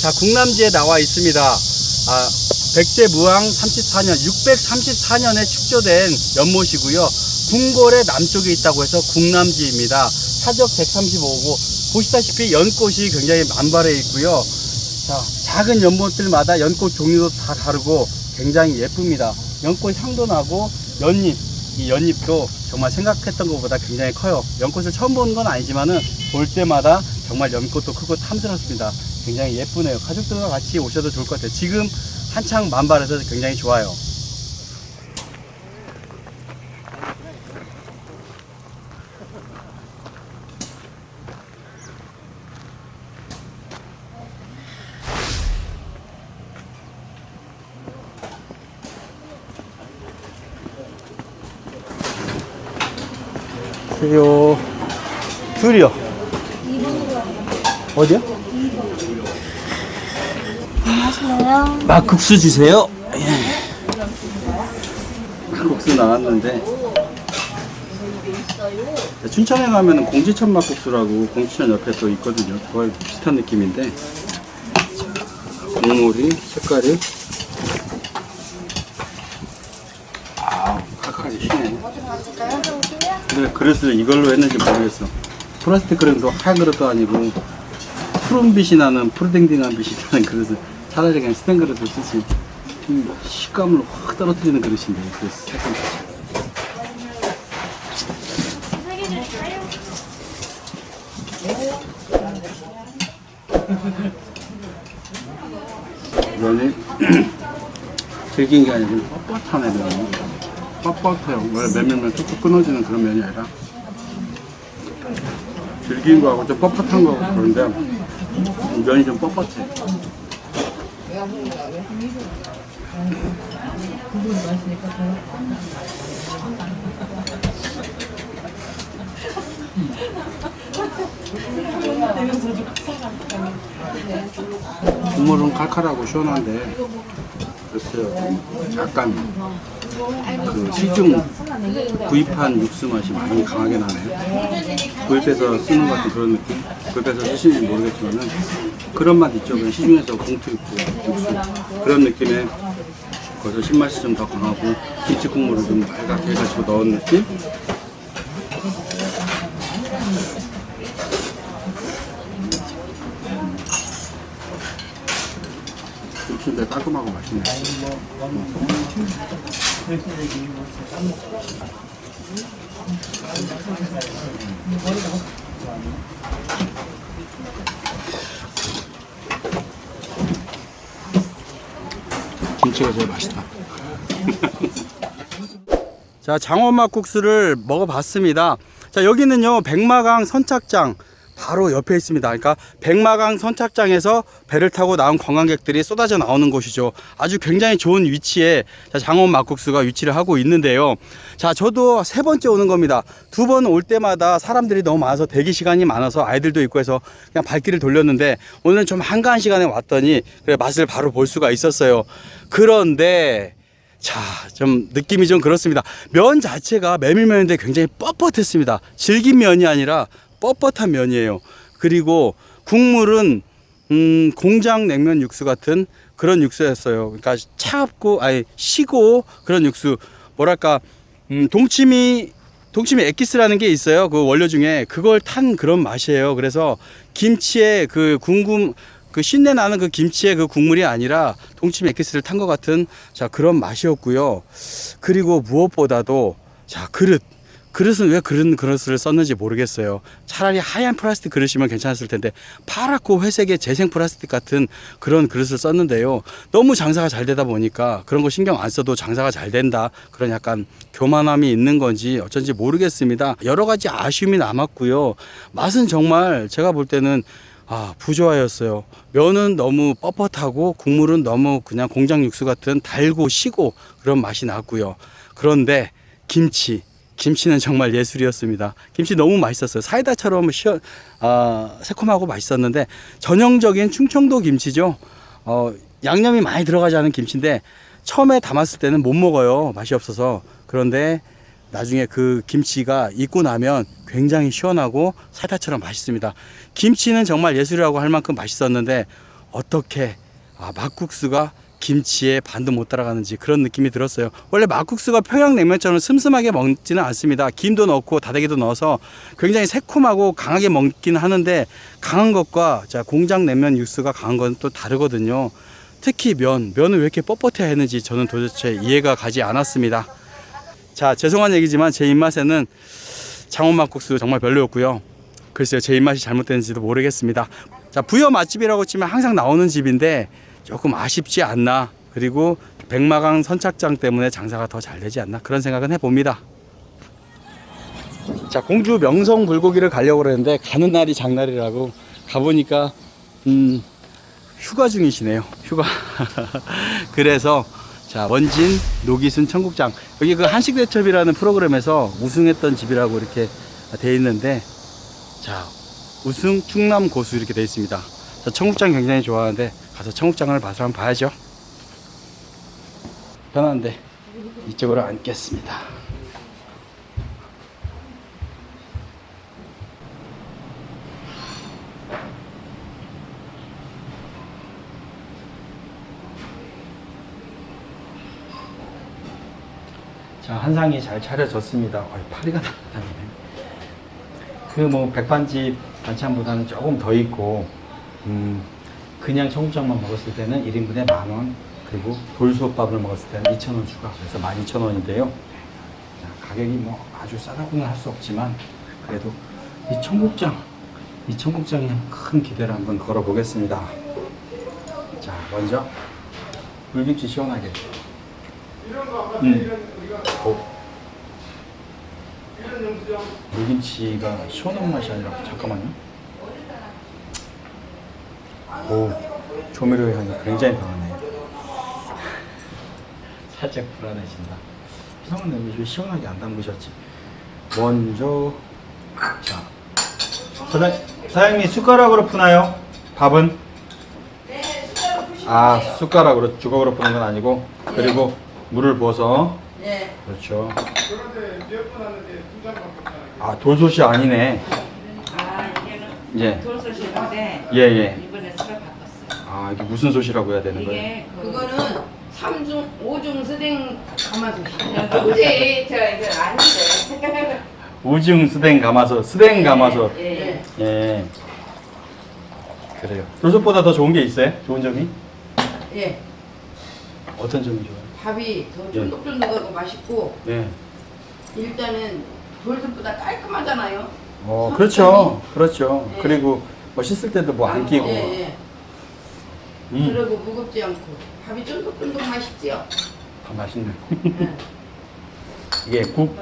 자, 국남지에 나와 있습니다. 백제무왕 34년, 634년에 축조된 연못이고요. 궁궐의 남쪽에 있다고 해서 국남지입니다. 사적 135고 보시다시피 연꽃이 굉장히 만발해 있고요. 자, 작은 연못들마다 연꽃 종류도 다 다르고 굉장히 예쁩니다. 연꽃 향도 나고 이 연잎도 정말 생각했던 것보다 굉장히 커요. 연꽃을 처음 보는 건 아니지만은 볼 때마다 정말 연꽃도 크고 탐스럽습니다. 굉장히 예쁘네요. 가족들과 같이 오셔도 좋을 것 같아요. 지금 한창 만발해서 굉장히 좋아요. 세요. 둘이요. 2번으로. 어디요? 2번. 안녕하세요. 막국수 주세요. 막국수 나왔는데 춘천에 가면 공지천 막국수라고 공지천 옆에 또 있거든요. 거의 비슷한 느낌인데 국물이 색깔이 칼칼하게 시네. 근데 그릇을 이걸로 했는지 모르겠어. 플라스틱 그릇도 하얀 그릇도 아니고 푸른빛이 나는 푸르댕댕한 빛이 나는 그릇을 차라리 그냥 스텐 그릇을 쓰지. 식감을 확 떨어뜨리는 그릇인데 그래서 살짝 면이 질긴 게 아니고 뻣뻣하네. 면이 뻣뻣해요. 원래 메밀면 툭툭 끊어지는 그런 면이 아니라 질긴 거하고 좀 뻣뻣한 거하고 그런데 면이 좀 뻣뻣해. 국물은 칼칼하고 시원한데 글쎄요, 약간 그 시중 구입한 육수 맛이 많이 강하게 나네요. 구입해서 쓰는 것 같은 그런 느낌? 구입해서 쓰시는지 모르겠지만은 그런 맛 있죠. 그냥 시중에서 봉투 육수 그런 느낌에 거기서 신맛이 좀 더 강하고 김치 국물을 좀 빨갛게 해가지고 넣은 느낌? 김치인데 깔끔하고 맛있네. 김치가 제일 맛있다. 자, 장어막국수를 먹어봤습니다. 자, 여기는요 백마강 선착장 바로 옆에 있습니다. 그러니까 백마강 선착장에서 배를 타고 나온 관광객들이 쏟아져 나오는 곳이죠. 아주 굉장히 좋은 위치에 장어 막국수가 위치를 하고 있는데요. 자, 저도 3번째 오는 겁니다. 2번 올 때마다 사람들이 너무 많아서 대기 시간이 많아서 아이들도 있고 해서 그냥 발길을 돌렸는데 오늘은 좀 한가한 시간에 왔더니 그래 맛을 바로 볼 수가 있었어요. 그런데 자, 좀 느낌이 좀 그렇습니다. 면 자체가 메밀면인데 굉장히 뻣뻣했습니다. 질긴 면이 아니라 뻣뻣한 면이에요. 그리고 국물은 공장 냉면 육수 같은 그런 육수였어요. 그러니까 차갑고 시고 그런 육수. 뭐랄까 동치미 엑기스라는 게 있어요. 그 원료 중에 그걸 탄 그런 맛이에요. 그래서 김치에 그 신내 나는 그 김치의 그 국물이 아니라 동치미 엑기스를 탄 것 같은 자 그런 맛이었고요. 그리고 무엇보다도 자 그릇은 왜 그런 그릇을 썼는지 모르겠어요. 차라리 하얀 플라스틱 그릇이면 괜찮았을 텐데 파랗고 회색의 재생 플라스틱 같은 그런 그릇을 썼는데요. 너무 장사가 잘 되다 보니까 그런 거 신경 안 써도 장사가 잘 된다. 그런 약간 교만함이 있는 건지 어쩐지 모르겠습니다. 여러 가지 아쉬움이 남았고요. 맛은 정말 제가 볼 때는 부조화였어요. 면은 너무 뻣뻣하고 국물은 너무 그냥 공장 육수 같은 달고 시고 그런 맛이 났고요. 그런데 김치는 정말 예술이었습니다. 김치 너무 맛있었어요. 사이다처럼 새콤하고 맛있었는데 전형적인 충청도 김치죠. 양념이 많이 들어가지 않은 김치인데 처음에 담았을 때는 못 먹어요. 맛이 없어서. 그런데 나중에 그 김치가 익고 나면 굉장히 시원하고 사이다처럼 맛있습니다. 김치는 정말 예술이라고 할 만큼 맛있었는데 어떻게 막국수가 김치에 반도 못 따라가는지 그런 느낌이 들었어요. 원래 막국수가 평양냉면처럼 슴슴하게 먹지는 않습니다. 김도 넣고 다대기도 넣어서 굉장히 새콤하고 강하게 먹긴 하는데, 강한 것과 공장냉면 육수가 강한 건 또 다르거든요. 특히 면은 왜 이렇게 뻣뻣해야 했는지 저는 도대체 이해가 가지 않았습니다. 자, 죄송한 얘기지만 제 입맛에는 장원 막국수 정말 별로였고요. 글쎄요, 제 입맛이 잘못됐는지도 모르겠습니다. 자, 부여 맛집이라고 치면 항상 나오는 집인데 조금 아쉽지 않나. 그리고 백마강 선착장 때문에 장사가 더 잘 되지 않나, 그런 생각은 해봅니다. 자, 공주 명성 불고기를 가려고 그랬는데 가는 날이 장날이라고 가보니까 휴가 중이시네요. 휴가. 그래서 자, 원진 노기순 청국장, 여기 그 한식대첩이라는 프로그램에서 우승했던 집이라고 이렇게 돼 있는데, 자, 우승 충남 고수 이렇게 돼 있습니다. 저 청국장 굉장히 좋아하는데 가서 청국장을 맛을 한번 봐야죠. 편한데 이쪽으로 앉겠습니다. 자, 한상이 잘 차려졌습니다. 파리가 날아다니네. 그 뭐 백반집 반찬보다는 조금 더 있고, 그냥 청국장만 먹었을 때는 1인분에 10,000원, 그리고 돌솥밥을 먹었을 때는 2,000원 추가, 그래서 12,000원인데요. 가격이 뭐 아주 싸다고는 할 수 없지만 그래도 이 청국장에 큰 기대를 한번 걸어 보겠습니다. 자, 먼저 물김치 시원하게. 물김치가 시원한 맛이 아니라, 잠깐만요. 오, 조미료 향이 굉장히 강하네. 살짝 불안해진다. 이상한 냄새. 왜 시원하게 안 담그셨지? 먼저, 자, 사장님이 숟가락으로 푸나요? 밥은? 네, 숟가락 푸시면 아, 돼요. 숟가락으로 주걱으로 푸는 건 아니고. 그리고 물을 부어서. 네. 그렇죠. 아, 돌솥이 아니네. 아, 이게는 예. 돌솥인데 예. 이번에 쌀을 바꿨어요. 아, 이게 무슨 솥이라고 해야 되는 거예요? 이게 그거는 3중, 5중 스댕 가마솥이에요. 도저히 저 이거 아닌데. 우중 스댕 가마솥, 스댕 가마솥. 예. 예. 그래요. 돌솥보다 더 좋은 게 있어요? 좋은 점이? 예. 어떤 점이 좋아요? 밥이 더 쫀득쫀득하고 맛있고, 예. 일단은 돌솥보다 깔끔하잖아요. 그렇죠. 그렇죠. 예. 그리고 뭐 씻을 때도 뭐 안 끼고. 예. 그리고 무겁지 않고 밥이 쫀득쫀득 맛있지요. 더 맛있네. 예. 이게 국,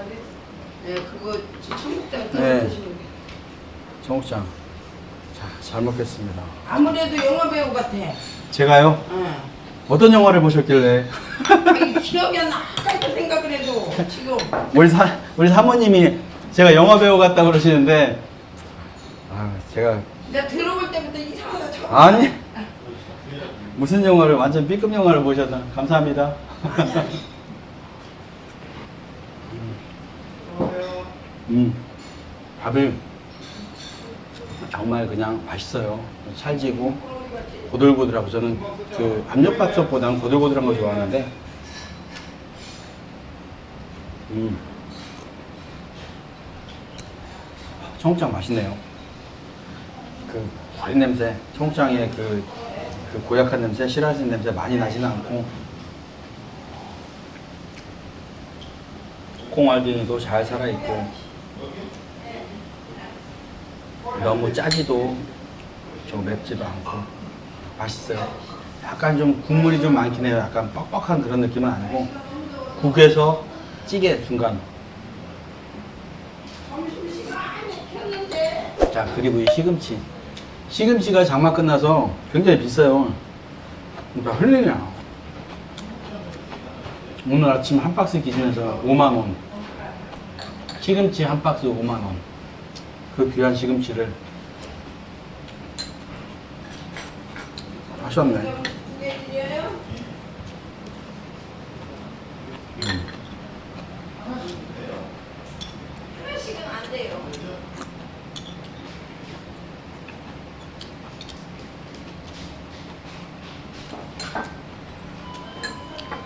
예, 그거 청국장 네. 끓여 드시면 돼요. 청국장. 자, 잘 먹겠습니다. 아무래도 영화 배우 같아. 제가요? 예. 어떤 영화를 보셨길래? 아니, 기억이 안 나. 아까 생각을 해도 지금. 우리 사모님이 제가 영화 배우 같다고 그러시는데, 제가 내가 들어올 때부터 이상하다 처음. 아니, 무슨 영화를, 완전 B급 영화를 보셨나? 감사합니다. 밥을 정말 그냥 맛있어요. 찰지고 고들고들하고, 저는 그 압력밥솥보다는 고들고들한 거 좋아하는데, 청국장 맛있네요. 그 버린 냄새, 청국장의 그 고약한 냄새, 싫어하시는 냄새 많이 나지는 않고, 콩알갱이도 잘 살아있고, 너무 짜지도 좀 맵지도 않고 맛있어요. 약간 좀 국물이 좀 많긴 해요. 약간 뻑뻑한 그런 느낌은 아니고, 국에서 찌개 중간. 자, 그리고 이 시금치가 장마 끝나서 굉장히 비싸요. 그러니까 흘리냐. 오늘 아침 한 박스 기준에서 5만원. 시금치 한 박스 5만원. 그 귀한 시금치를. 맛이 없네. 두개 드려요? 하나씩은 안 돼요.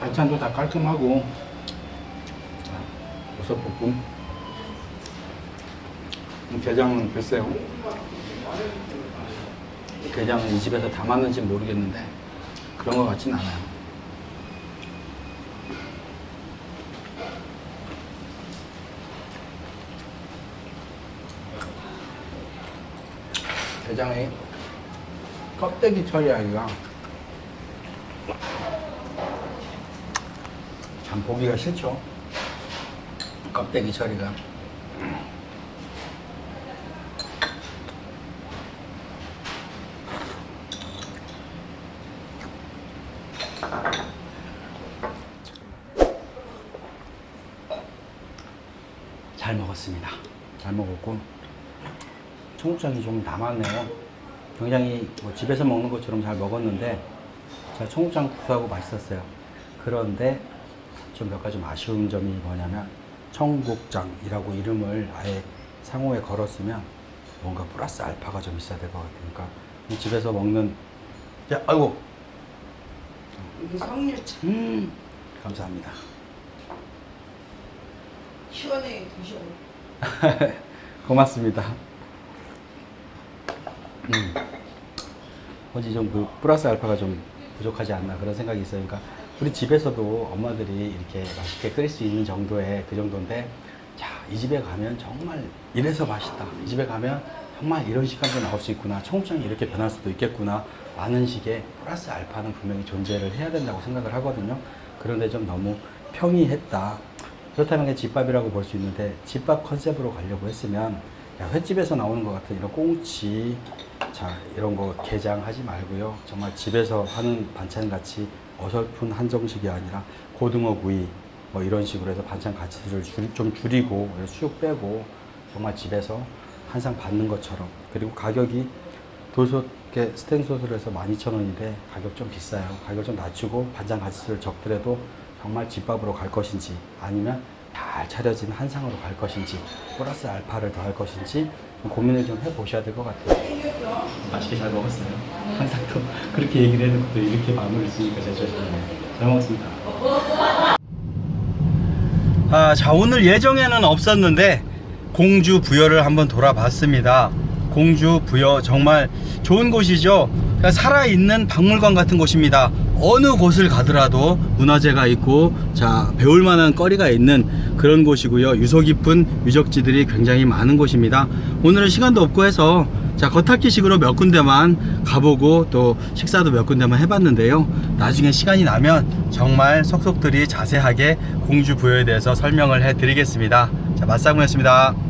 반찬도 다 깔끔하고 버섯볶음 게장은 글쎄요 게장은 이 집에서 다 맞는지 모르겠는데 그런 것 같진 않아요. 게장의 껍데기 처리하기가 참 보기가 싫죠. 껍데기 처리가. 잘 먹었습니다. 잘 먹었고 청국장이 좀 남았네요. 굉장히 뭐 집에서 먹는 것처럼 잘 먹었는데 자, 청국장 구수하고 맛있었어요. 그런데 좀 몇 가지 좀 아쉬운 점이 뭐냐면 청국장이라고 이름을 아예 상호에 걸었으면 뭔가 플러스 알파가 좀 있어야 될 것 같으니까 집에서 먹는 야 아이고 이게 석류차 감사합니다. 시원해 드셔. 고맙습니다. 어디 좀 그 플러스 알파가 좀 부족하지 않나 그런 생각이 있어요. 그러니까 우리 집에서도 엄마들이 이렇게 맛있게 끓일 수 있는 정도의 그 정도인데 자, 이 집에 가면 정말 이래서 맛있다. 이 집에 가면 정말 이런 식감도 나올 수 있구나. 청국장이 이렇게 변할 수도 있겠구나. 많은 식의 플러스 알파는 분명히 존재를 해야 된다고 생각을 하거든요. 그런데 좀 너무 평이했다. 그렇다면 그게 집밥이라고 볼 수 있는데 집밥 컨셉으로 가려고 했으면 야, 횟집에서 나오는 것 같은 이런 꽁치 자 이런 거 게장 하지 말고요. 정말 집에서 하는 반찬 같이 어설픈 한정식이 아니라 고등어 구이 뭐 이런 식으로 해서 반찬 가치를 좀 줄이고 수육 빼고 정말 집에서 한 상 받는 것처럼 그리고 가격이 돌솥에 스텐소스로 해서 12,000원인데 가격 좀 비싸요. 가격 좀 낮추고 반찬 가치수를 적더라도 정말 집밥으로 갈 것인지 아니면 잘 차려진 한상으로 갈 것인지 플러스 알파를 더 할 것인지 고민을 좀 해보셔야 될 것 같아요. 맛있게 잘 먹었어요. 항상 또 그렇게 얘기를 해놓고 또 이렇게 마무리 지으니까 제가 죄송해요. 잘 먹었습니다. 자 오늘 예정에는 없었는데 공주 부여를 한번 돌아봤습니다. 공주 부여 정말 좋은 곳이죠. 그러니까 살아있는 박물관 같은 곳입니다. 어느 곳을 가더라도 문화재가 있고 자 배울 만한 거리가 있는 그런 곳이고요. 유서 깊은 유적지들이 굉장히 많은 곳입니다. 오늘은 시간도 없고 해서 자 겉핥기식으로 몇 군데만 가보고 또 식사도 몇 군데만 해봤는데요. 나중에 시간이 나면 정말 속속들이 자세하게 공주 부여에 대해서 설명을 해드리겠습니다. 자 맛상무였습니다.